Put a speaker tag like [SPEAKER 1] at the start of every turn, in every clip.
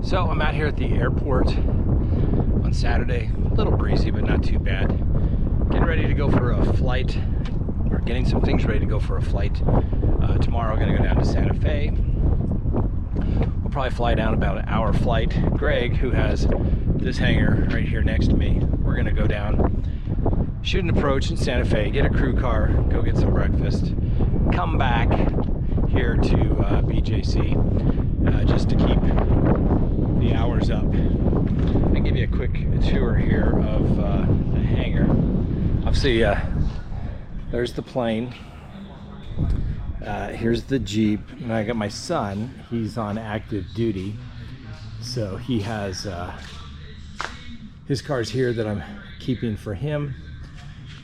[SPEAKER 1] So I'm out here at the airport on Saturday. A little breezy, but not too bad. Getting ready to go for a flight, or getting some things ready to go for a flight. Tomorrow I'm gonna go down to Santa Fe. We'll probably fly down about an hour flight. Greg, who has this hangar right here next to me, we're gonna go down, shoot an approach in Santa Fe, get a crew car, go get some breakfast, come back here to BJC just to keep the hours up. I'll give you a quick tour here of the hangar. Obviously, there's the plane. Here's the Jeep, and I got my son. He's on active duty, so he has his car's here that I'm keeping for him.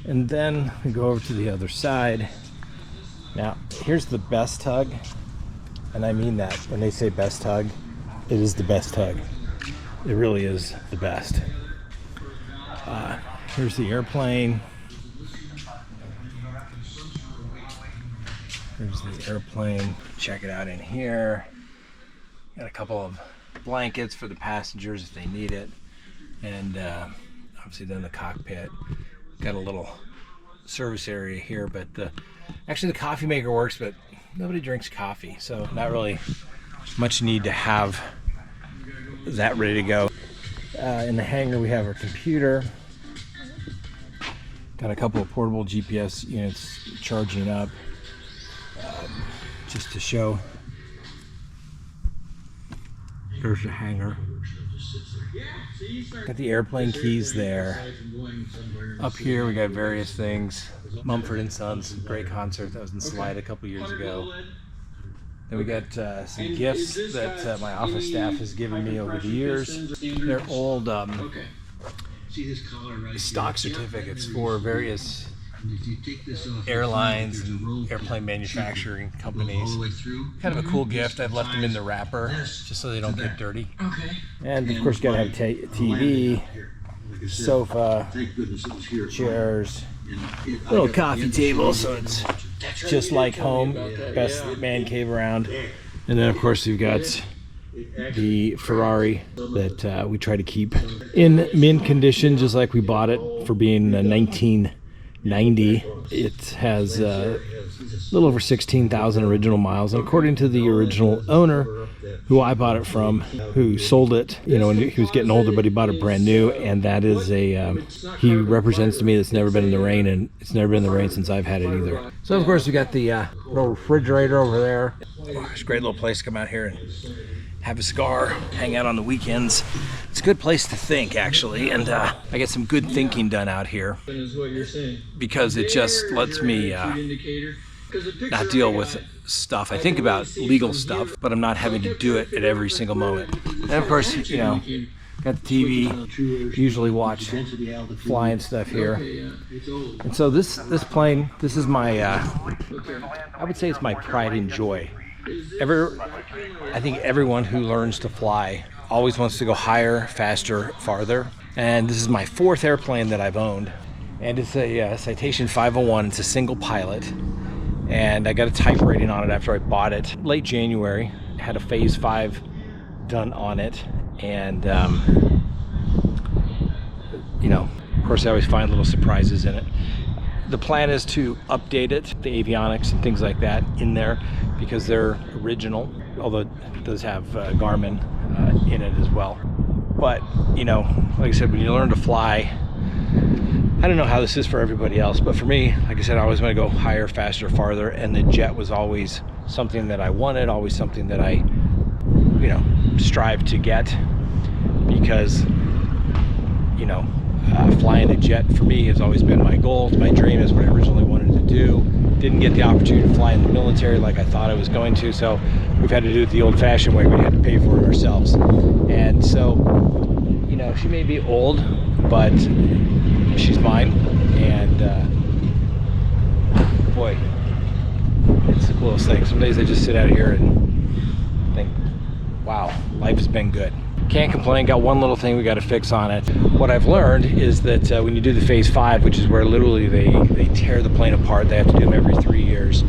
[SPEAKER 1] And then we go over to the other side. Now, here's the best hug, and I mean that when they say best hug. It is the best hug. It really is the best. Here's the airplane. Here's the airplane. Check it out in here. Got a couple of blankets for the passengers if they need it. And obviously then the cockpit. Got a little service area here, but actually the coffee maker works, but nobody drinks coffee, so not really much need to have that ready to go. In the hangar we have our computer. Got a couple of portable GPS units charging up, just to show. There's the hangar. Got the airplane keys there. Up here we got various things. Mumford & Sons, great concert that was in Slide a couple years ago. Then we got some gifts that my office staff has given me over the years. They're old stock certificates for various airlines and airplane manufacturing companies. Kind of a cool gift. I've left them in the wrapper just so they don't get dirty. And of course you gotta have a TV, sofa, chairs, little coffee table, so it's just like home. Best man cave around. And then of course we've got the Ferrari that we try to keep in mint condition, just like we bought it for being 1990. It has a little over 16,000 original miles, and according to the original owner, who I bought it from, who sold it, you know, when he was getting older, but he bought it brand new, and that is he represents to me that's never been in the rain, and it's never been in the rain since I've had it either. So of course we got the little refrigerator over there. It's a great little place to come out here and have a cigar, hang out on the weekends. It's a good place to think, actually, and I get some good thinking done out here because it just lets me not deal with stuff. I think about legal stuff, but I'm not having to do it at every single moment. And of course, you know, got the TV, usually watch flying stuff here. And so this plane, this is my, I would say it's my pride and joy. I think everyone who learns to fly always wants to go higher, faster, farther. And this is my fourth airplane that I've owned. And it's a Citation 501. It's a single pilot. And I got a type rating on it after I bought it. Late January, had a Phase 5 done on it. And, you know, of course I always find little surprises in it. The plan is to update it, the avionics and things like that in there, because they're original, although it does have Garmin in it as well. But, you know, like I said, when you learn to fly, I don't know how this is for everybody else, but for me, like I said, I always want to go higher, faster, farther, and the jet was always something that I wanted, always something that I, you know, strive to get, because, you know, flying a jet for me has always been my goal. It's my dream. Is what I originally wanted to do. Didn't get the opportunity to fly in the military like I thought I was going to, so we've had to do it the old-fashioned way. We had to pay for it ourselves. And so, you know, she may be old, but she's mine. And boy, it's the coolest thing. Some days I just sit out here and think, wow, life has been good. Can't complain. Got one little thing we got to fix on it. What I've learned is that when you do the Phase 5, which is where literally they tear the plane apart, they have to do them every 3 years.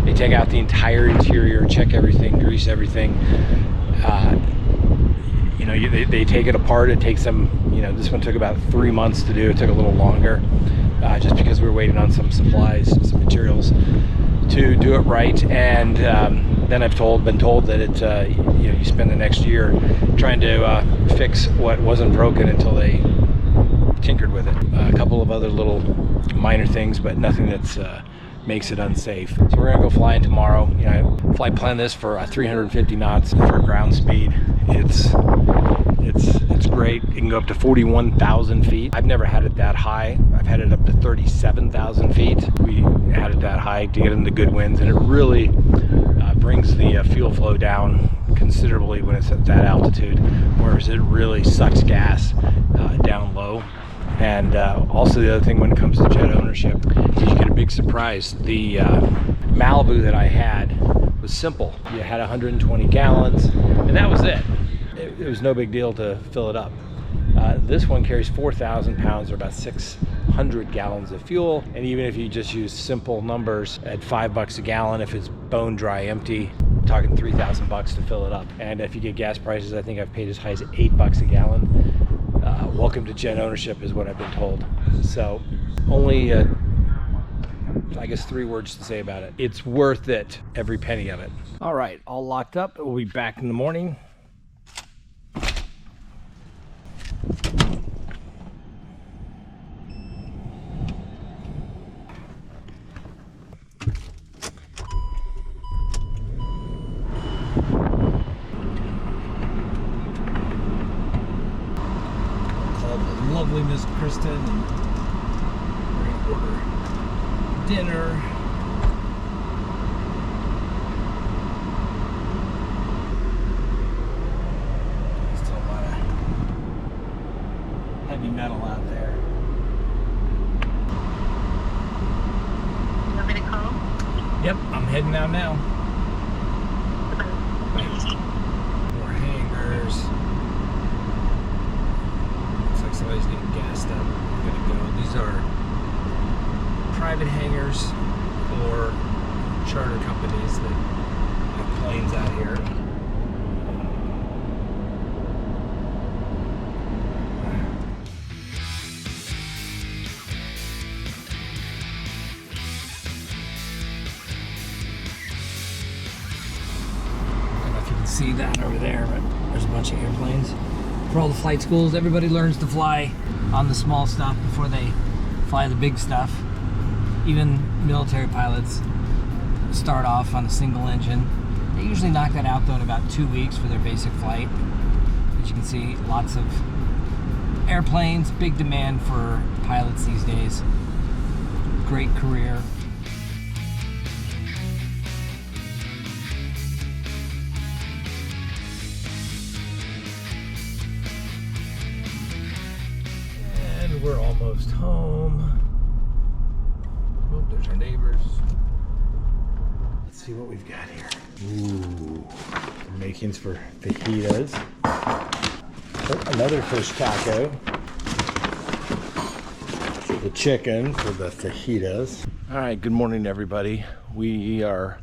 [SPEAKER 1] They take out the entire interior, check everything, grease everything. you know, they take it apart. It takes them, you know, this one took about 3 months to do. It took a little longer, just because we were waiting on some supplies, some materials to do it right. And then I've been told that it, you know, you spend the next year trying to fix what wasn't broken until they tinkered with it. A couple of other little minor things, but nothing that's makes it unsafe. So we're gonna go flying tomorrow. You know, flight plan this for 350 knots for ground speed. It's great. It can go up to 41,000 feet. I've never had it that high. I've had it up to 37,000 feet. We had it that high to get into good winds, and it really brings the fuel flow down considerably when it's at that altitude, whereas it really sucks gas down low. And also the other thing when it comes to jet ownership is you get a big surprise. The Malibu that I had was simple. You had 120 gallons and that was it. It was no big deal to fill it up. This one carries 4,000 pounds or about 600 gallons of fuel. And even if you just use simple numbers at $5 a gallon, if it's bone dry empty, we're talking 3,000 bucks to fill it up. And if you get gas prices, I think I've paid as high as $8 a gallon. Welcome to jet ownership is what I've been told. So only, I guess 3 words to say about it. It's worth it, every penny of it. All right, all locked up. We'll be back in the morning. Lovely Miss Kristen, and we're gonna order dinner. There's still a lot of heavy metal out there.
[SPEAKER 2] You want me to call?
[SPEAKER 1] Yep, I'm heading out now. More hangars. Somebody's getting gassed up. We're gonna go. These are private hangars for charter companies that have planes out here. I don't know if you can see that over there, but there's a bunch of airplanes. For all the flight schools, everybody learns to fly on the small stuff before they fly the big stuff. Even military pilots start off on a single engine. They usually knock that out though in about 2 weeks for their basic flight. As you can see, lots of airplanes, big demand for pilots these days. Great career. We're almost home. Oh, there's our neighbors. Let's see what we've got here. Ooh, the makings for fajitas. Oh, another fish taco. The chicken for the fajitas. All right, good morning, everybody. We are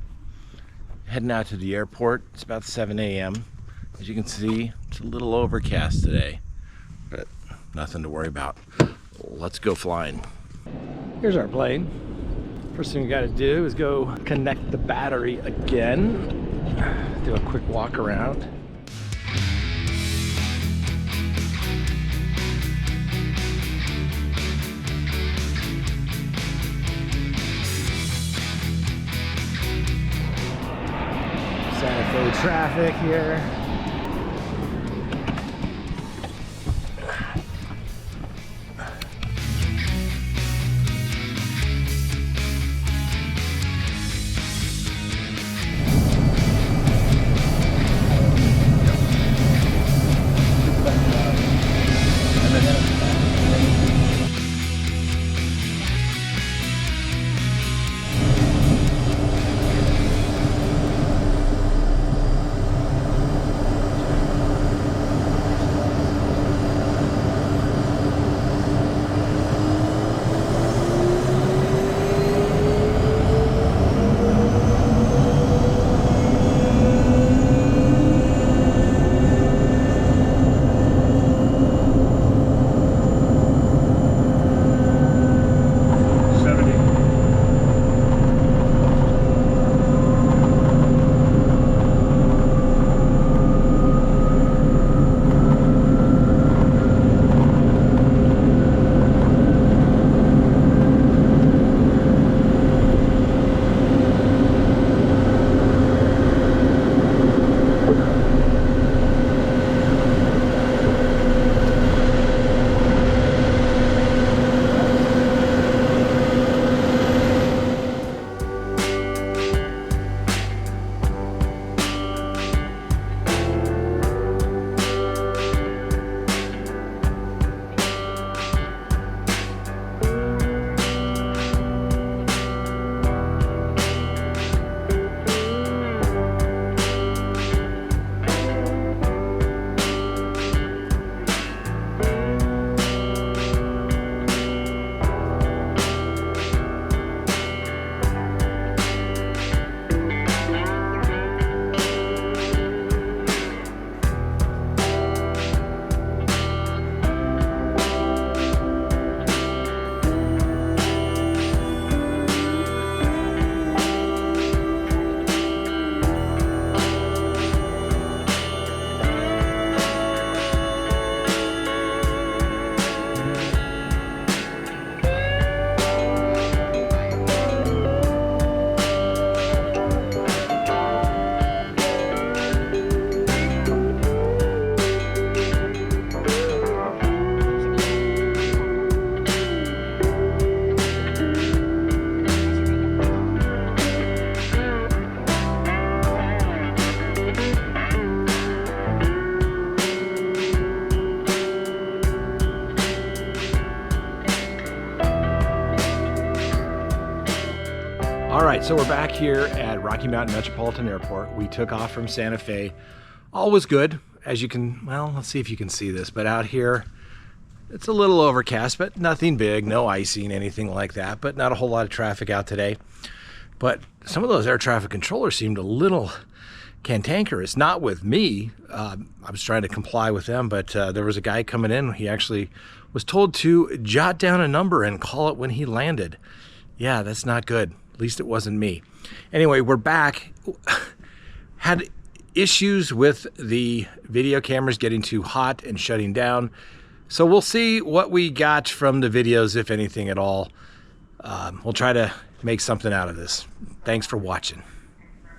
[SPEAKER 1] heading out to the airport. It's about 7 a.m. As you can see, it's a little overcast today, but nothing to worry about. Let's go flying. Here's our plane. First thing we got to do is go connect the battery again. Do a quick walk around. Santa Fe traffic here. right, so we're back here at Rocky Mountain Metropolitan Airport. We took off from Santa Fe. All was good, as you can, well, let's see if you can see this, but out here, it's a little overcast, but nothing big, no icing, anything like that, but not a whole lot of traffic out today. But some of those air traffic controllers seemed a little cantankerous, not with me. I was trying to comply with them, but there was a guy coming in. He actually was told to jot down a number and call it when he landed. Yeah, that's not good. At least it wasn't me. Anyway, we're back. Had issues with the video cameras getting too hot and shutting down. So we'll see what we got from the videos, if anything at all. We'll try to make something out of this. Thanks for watching.